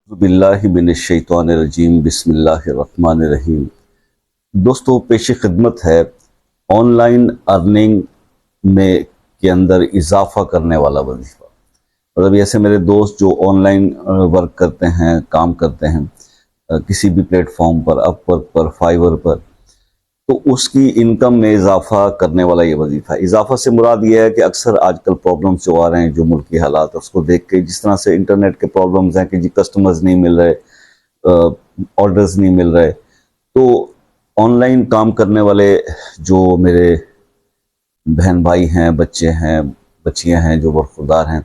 باللہ من الشیطان الرجیم بسم اللہ الرحمن الرحیم۔ دوستو، پیش خدمت ہے آن لائن ارننگ کے اندر اضافہ کرنے والا وظیفہ۔ مطلب ایسے میرے دوست جو آن لائن ورک کرتے ہیں، کام کرتے ہیں کسی بھی پلیٹ فارم پر، اپ ورک پر، فائیور پر، تو اس کی انکم میں اضافہ کرنے والا یہ وظیفہ ہے۔ اضافہ سے مراد یہ ہے کہ اکثر آج کل پرابلمس جو آ رہے ہیں، جو ملکی حالات اس کو دیکھ کے، جس طرح سے انٹرنیٹ کے پرابلمس ہیں کہ جی کسٹمرز نہیں مل رہے، آرڈرز نہیں مل رہے، تو آن لائن کام کرنے والے جو میرے بہن بھائی ہیں، بچے ہیں، بچیاں ہیں جو برخوردار ہیں،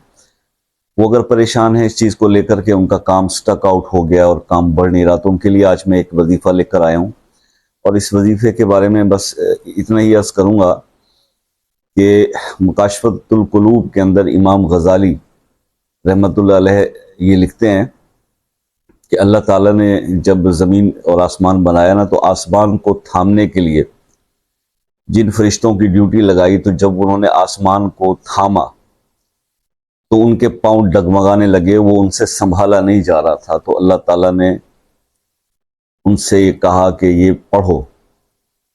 وہ اگر پریشان ہیں اس چیز کو لے کر کے ان کا کام سٹک آؤٹ ہو گیا اور کام بڑھ نہیں رہا، تو ان کے لیے آج میں ایک وظیفہ لے کر آیا ہوں۔ اور اس وظیفے کے بارے میں بس اتنا ہی عرض کروں گا کہ مکاشفۃ القلوب کے اندر امام غزالی رحمۃ اللہ علیہ یہ لکھتے ہیں کہ اللہ تعالیٰ نے جب زمین اور آسمان بنایا نا، تو آسمان کو تھامنے کے لیے جن فرشتوں کی ڈیوٹی لگائی، تو جب انہوں نے آسمان کو تھاما تو ان کے پاؤں ڈگمگانے لگے، وہ ان سے سنبھالا نہیں جا رہا تھا۔ تو اللہ تعالیٰ نے ان سے یہ کہا کہ یہ پڑھو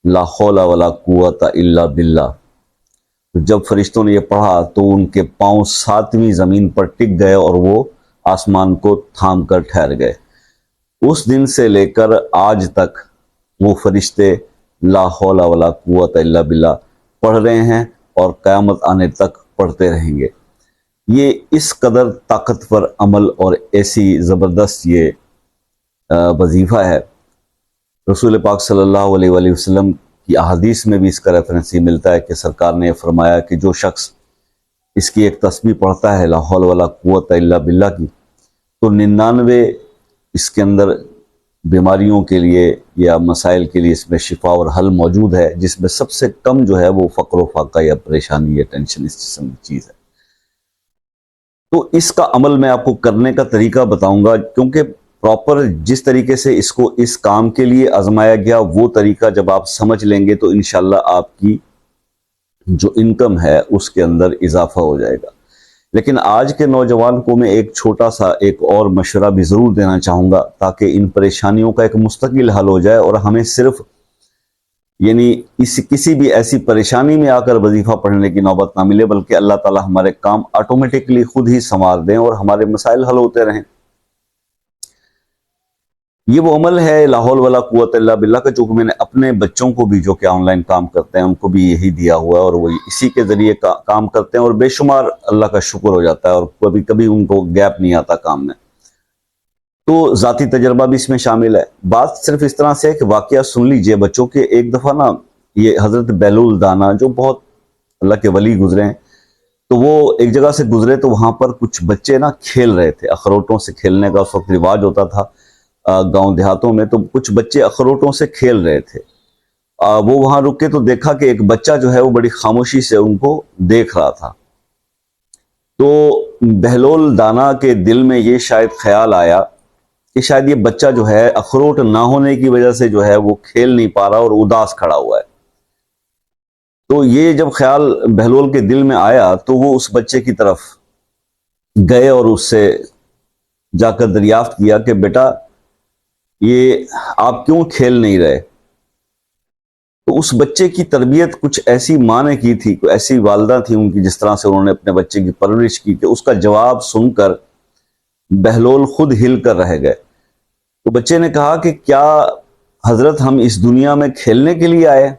لا حول ولا قوت الا باللہ۔ جب فرشتوں نے یہ پڑھا تو ان کے پاؤں 7ویں زمین پر ٹک گئے اور وہ آسمان کو تھام کر ٹھہر گئے۔ اس دن سے لے کر آج تک وہ فرشتے لا حول ولا قوت الا باللہ پڑھ رہے ہیں اور قیامت آنے تک پڑھتے رہیں گے۔ یہ اس قدر طاقتور عمل اور ایسی زبردست یہ وظیفہ ہے۔ رسول پاک صلی اللہ علیہ وآلہ وسلم کی احادیث میں بھی اس کا ریفرنس ہی ملتا ہے کہ سرکار نے فرمایا کہ جو شخص اس کی ایک تسبیح پڑھتا ہے لا حول ولا قوت الا باللہ کی، تو 99 اس کے اندر بیماریوں کے لیے یا مسائل کے لیے اس میں شفا اور حل موجود ہے، جس میں سب سے کم جو ہے وہ فقر و فاقہ یا پریشانی یا ٹینشن اس قسم کی چیز ہے۔ تو اس کا عمل میں آپ کو کرنے کا طریقہ بتاؤں گا، کیونکہ پراپر جس طریقے سے اس کو اس کام کے لیے آزمایا گیا، وہ طریقہ جب آپ سمجھ لیں گے تو انشاءاللہ آپ کی جو انکم ہے اس کے اندر اضافہ ہو جائے گا۔ لیکن آج کے نوجوان کو میں ایک چھوٹا سا ایک اور مشورہ بھی ضرور دینا چاہوں گا، تاکہ ان پریشانیوں کا ایک مستقل حل ہو جائے اور ہمیں صرف کسی بھی ایسی پریشانی میں آ کر وظیفہ پڑھنے کی نوبت نہ ملے، بلکہ اللہ تعالی ہمارے کام آٹومیٹکلی خود ہی سنوار دیں اور ہمارے مسائل حل ہوتے رہیں۔ یہ وہ عمل ہے لا حول ولا قوت الا باللہ کا، جو میں نے اپنے بچوں کو بھی جو کہ آن لائن کام کرتے ہیں ان کو بھی یہی دیا ہوا ہے، اور وہ اسی کے ذریعے کام کرتے ہیں، اور بے شمار اللہ کا شکر ہو جاتا ہے، اور کبھی کبھی ان کو گیپ نہیں آتا کام میں۔ تو ذاتی تجربہ بھی اس میں شامل ہے۔ بات صرف اس طرح سے ہے کہ واقعہ سن لیجئے بچوں کے۔ ایک دفعہ نا یہ حضرت بہلول دانا جو بہت اللہ کے ولی گزرے ہیں، تو وہ ایک جگہ سے گزرے تو وہاں پر کچھ بچے نا کھیل رہے تھے، اخروٹوں سے کھیلنے کا اس وقت رواج ہوتا تھا گاؤں دیہاتوں میں، تو کچھ بچے اخروٹوں سے کھیل رہے تھے۔ وہ وہاں رک کے تو دیکھا کہ ایک بچہ جو ہے وہ بڑی خاموشی سے ان کو دیکھ رہا تھا۔ تو بہلول دانا کے دل میں یہ شاید خیال آیا کہ شاید یہ بچہ جو ہے اخروٹ نہ ہونے کی وجہ سے جو ہے وہ کھیل نہیں پا رہا اور اداس کھڑا ہوا ہے۔ تو یہ جب خیال بہلول کے دل میں آیا تو وہ اس بچے کی طرف گئے اور اس سے جا کر دریافت کیا کہ بیٹا یہ آپ کیوں کھیل نہیں رہے؟ تو اس بچے کی تربیت کچھ ایسی ماں نے کی تھی، کوئی ایسی والدہ تھی ان کی، جس طرح سے انہوں نے اپنے بچے کی پرورش کی، کہ اس کا جواب سن کر بہلول خود ہل کر رہ گئے۔ تو بچے نے کہا کہ کیا حضرت ہم اس دنیا میں کھیلنے کے لیے آئے؟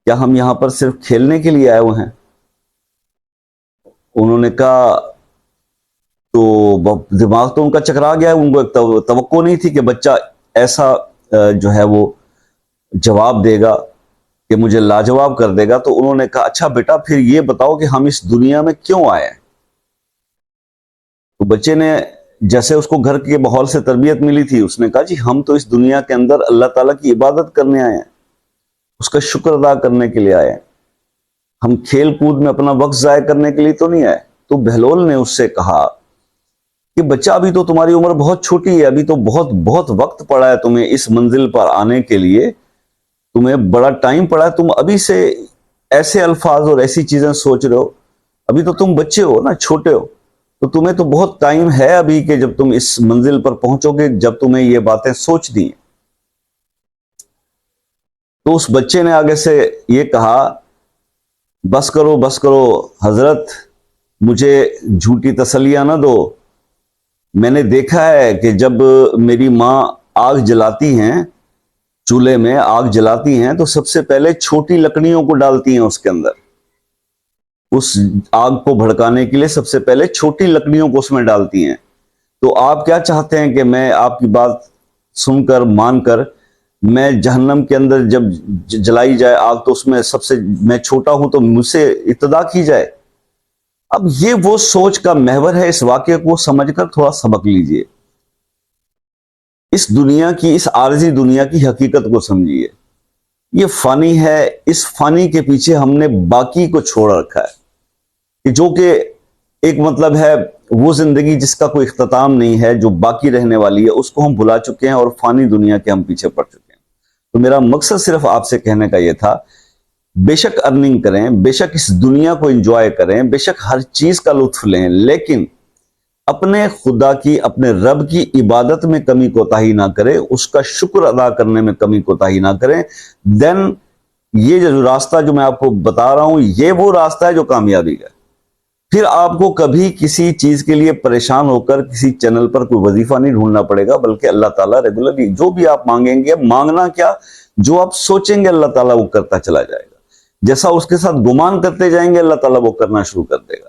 کیا ہم یہاں پر صرف کھیلنے کے لیے آئے ہوئے ہیں؟ انہوں نے کہا، تو دماغ تو ان کا چکرا گیا، ان کو ایک توقع نہیں تھی کہ بچہ ایسا جو ہے وہ جواب دے گا کہ مجھے لاجواب کر دے گا۔ تو انہوں نے کہا اچھا بیٹا پھر یہ بتاؤ کہ ہم اس دنیا میں کیوں آئے ہیں؟ تو بچے نے جیسے اس کو گھر کے ماحول سے تربیت ملی تھی، اس نے کہا جی ہم تو اس دنیا کے اندر اللہ تعالیٰ کی عبادت کرنے آئے ہیں، اس کا شکر ادا کرنے کے لیے آئے ہیں، ہم کھیل کود میں اپنا وقت ضائع کرنے کے لیے تو نہیں آئے۔ تو بہلول نے اس سے کہا کہ بچہ ابھی تو تمہاری عمر بہت چھوٹی ہے، ابھی تو بہت وقت پڑا ہے تمہیں اس منزل پر آنے کے لیے، تمہیں بڑا ٹائم پڑا ہے، تم ابھی سے ایسے الفاظ اور ایسی چیزیں سوچ رہے ہو، ابھی تو تم بچے ہو نا، چھوٹے ہو۔ تو تمہیں تو بہت ٹائم ہے ابھی کہ جب تم اس منزل پر پہنچو گے جب تمہیں یہ باتیں سوچ دی ہیں۔ تو اس بچے نے آگے سے یہ کہا، بس کرو حضرت، مجھے جھوٹی تسلیاں نہ دو۔ میں نے دیکھا ہے کہ جب میری ماں آگ جلاتی ہیں، چولہے میں آگ جلاتی ہیں، تو سب سے پہلے چھوٹی لکڑیوں کو ڈالتی ہیں اس کے اندر۔ اس آگ کو بھڑکانے کے لیے سب سے پہلے چھوٹی لکڑیوں کو اس میں ڈالتی ہیں۔ تو آپ کیا چاہتے ہیں کہ میں آپ کی بات سن کر مان کر میں جہنم کے اندر جب جلائی جائے آگ تو اس میں سب سے میں چھوٹا ہوں تو مجھ سے ابتدا کی جائے؟ اب یہ وہ سوچ کا محور ہے۔ اس واقعے کو سمجھ کر تھوڑا سبق لیجئے، اس دنیا کی، اس عارضی دنیا کی حقیقت کو سمجھیے۔ یہ فانی ہے، اس فانی کے پیچھے ہم نے باقی کو چھوڑ رکھا ہے، کہ جو کہ ایک مطلب ہے وہ زندگی جس کا کوئی اختتام نہیں ہے، جو باقی رہنے والی ہے، اس کو ہم بھلا چکے ہیں اور فانی دنیا کے ہم پیچھے پڑ چکے ہیں۔ تو میرا مقصد صرف آپ سے کہنے کا یہ تھا، بے شک ارننگ کریں، بے شک اس دنیا کو انجوائے کریں، بے شک ہر چیز کا لطف لیں، لیکن اپنے خدا کی، اپنے رب کی عبادت میں کمی کوتاہی نہ کریں، اس کا شکر ادا کرنے میں کمی کوتاہی نہ کریں۔ دین یہ جو راستہ جو میں آپ کو بتا رہا ہوں، یہ وہ راستہ ہے جو کامیابی کا ہے۔ پھر آپ کو کبھی کسی چیز کے لیے پریشان ہو کر کسی چینل پر کوئی وظیفہ نہیں ڈھونڈنا پڑے گا، بلکہ اللہ تعالیٰ ریگولرلی جو بھی آپ مانگیں گے، مانگنا کیا، جو آپ سوچیں گے اللہ تعالیٰ وہ کرتا چلا جائے گا۔ جیسا اس کے ساتھ گمان کرتے جائیں گے اللہ تعالیٰ وہ کرنا شروع کر دے گا۔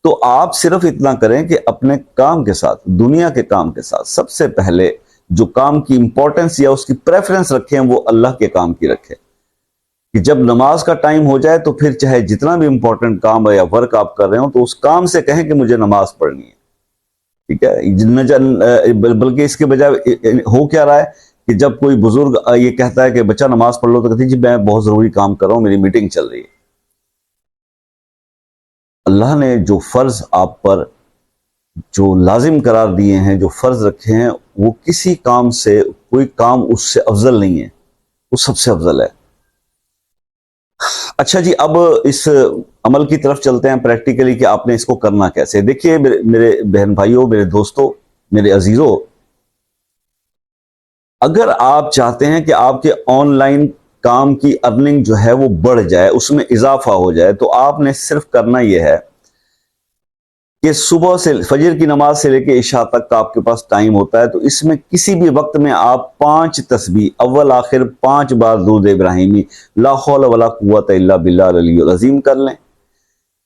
تو آپ صرف اتنا کریں کہ اپنے کام کے ساتھ، دنیا کے کام کے ساتھ، سب سے پہلے جو کام کی امپورٹنس یا اس کی پریفرنس رکھیں وہ اللہ کے کام کی رکھیں، کہ جب نماز کا ٹائم ہو جائے تو پھر چاہے جتنا بھی امپورٹنٹ کام ہے یا ورک آپ کر رہے ہوں تو اس کام سے کہیں کہ مجھے نماز پڑھنی ہے، ٹھیک ہے۔ بلکہ اس کے بجائے ہو کیا رہا ہے کہ جب کوئی بزرگ یہ کہتا ہے کہ بچہ نماز پڑھ لو تو کہتے ہیں جی میں بہت ضروری کام کر رہا ہوں، میری میٹنگ چل رہی ہے۔ اللہ نے جو فرض آپ پر جو لازم قرار دیے ہیں، جو فرض رکھے ہیں، وہ کسی کام سے، کوئی کام اس سے افضل نہیں ہے، وہ سب سے افضل ہے۔ اچھا جی، اب اس عمل کی طرف چلتے ہیں پریکٹیکلی کہ آپ نے اس کو کرنا کیسے۔ دیکھیے میرے بہن بھائیوں، میرے دوستوں، میرے عزیزوں، اگر آپ چاہتے ہیں کہ آپ کے آن لائن کام کی ارننگ جو ہے وہ بڑھ جائے، اس میں اضافہ ہو جائے، تو آپ نے صرف کرنا یہ ہے کہ صبح سے فجر کی نماز سے لے کے عشاء تک کا آپ کے پاس ٹائم ہوتا ہے، تو اس میں کسی بھی وقت میں آپ 5 تسبیح اول آخر 5 بار درود ابراہیمی لا حول ولا قوت الا باللہ العلی العظیم کر لیں۔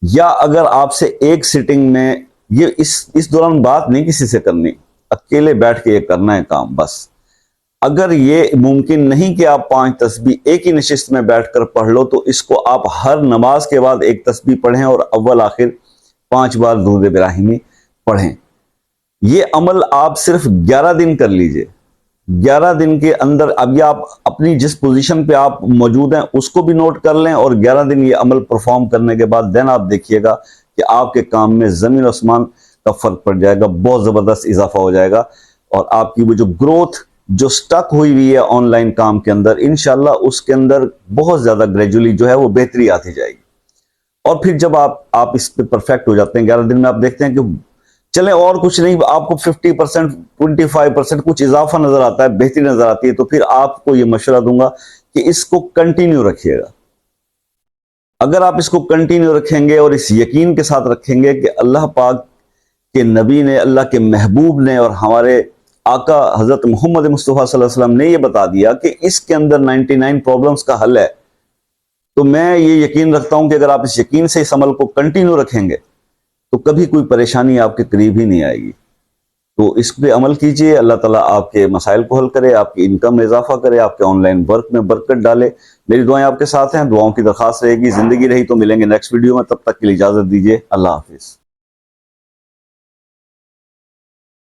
یا اگر آپ سے ایک سٹنگ میں، یہ اس دوران بات نہیں کسی سے کرنی، اکیلے بیٹھ کے یہ کرنا ہے کام بس۔ اگر یہ ممکن نہیں کہ آپ 5 تسبیح ایک ہی نشست میں بیٹھ کر پڑھ لو، تو اس کو آپ ہر نماز کے بعد ایک تسبیح پڑھیں اور اول آخر 5 بار درود ابراہیمی پڑھیں۔ یہ عمل آپ صرف 11 دن کر لیجئے۔ 11 دن کے اندر اب یہ آپ اپنی جس پوزیشن پہ آپ موجود ہیں اس کو بھی نوٹ کر لیں، اور 11 دن یہ عمل پرفارم کرنے کے بعد دین آپ دیکھیے گا کہ آپ کے کام میں زمین و آسمان کا فرق پڑ جائے گا، بہت زبردست اضافہ ہو جائے گا، اور آپ کی وہ جو گروتھ جو سٹک ہوئی ہوئی ہے آن لائن کام کے اندر، انشاءاللہ اس کے اندر بہت زیادہ گریجولی جو ہے وہ بہتری آتی جائے گی۔ اور پھر جب آپ اس پہ پرفیکٹ ہو جاتے ہیں 11 دن میں، آپ دیکھتے ہیں کہ چلیں اور کچھ نہیں، آپ کو 50%، 25% کچھ اضافہ نظر آتا ہے، بہتری نظر آتی ہے، تو پھر آپ کو یہ مشورہ دوں گا کہ اس کو کنٹینیو رکھیے گا۔ اگر آپ اس کو کنٹینیو رکھیں گے اور اس یقین کے ساتھ رکھیں گے کہ اللہ پاک کے نبی نے، اللہ کے محبوب نے اور ہمارے آقا حضرت محمد مصطفیٰ صلی اللہ علیہ وسلم نے یہ بتا دیا کہ اس کے اندر 99 پرابلمز کا حل ہے، تو میں یہ یقین رکھتا ہوں کہ اگر آپ اس یقین سے اس عمل کو کنٹینیو رکھیں گے تو کبھی کوئی پریشانی آپ کے قریب ہی نہیں آئے گی۔ تو اس پہ عمل کیجئے، اللہ تعالیٰ آپ کے مسائل کو حل کرے، آپ کی انکم میں اضافہ کرے، آپ کے آن لائن ورک میں برکت ڈالے۔ میری دعائیں آپ کے ساتھ ہیں، دعاؤں کی درخواست رہے گی۔ زندگی رہی تو ملیں گے نیکسٹ ویڈیو میں، تب تک کے لیے اجازت دیجئے، اللہ حافظ۔